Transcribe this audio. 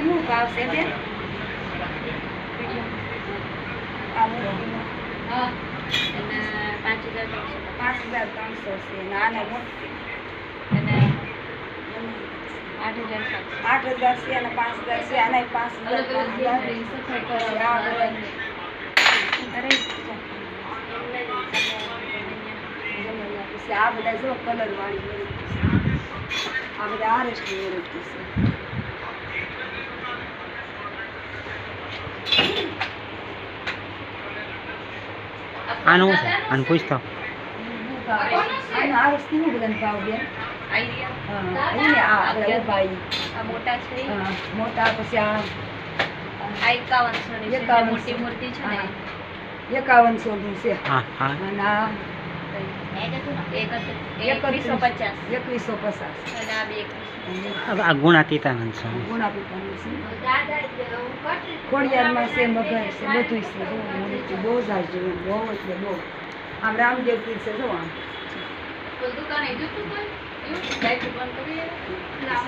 શું ભાવ છે બેન? આ મોટી હા અને 5300 છે અને આના મોટી અને 8700 8000 છે અને 5000 છે આના 5000 આ બધા જો કલર વાળી વેરાયટી છે. આ બધા આરએસની વેરાયટી છે. આનું છે આનું પૂછતો આનો આરએસની શું બધાનો ભાવ બેન? હા એને આ આપણે ઉભાઈ મોટા છે મોટા પછી આ આ 5100 ની છે મોટી મૂર્તિ છે ને 5100 નું છે હા હા અને આ 2150 2150 અને આ બે આ ગુણાતીતાનંદ છે ગુણાપીતાનું છે ખોડિયારમાં છે મગર છે બધું છે જો મૂર્તિ બહુ સારી જોયું બહુ એટલે બહુ આમ રામદેવ પીર છે જો આમ દુકાને જતું કોઈ એવું લાઈટ બંધ કરી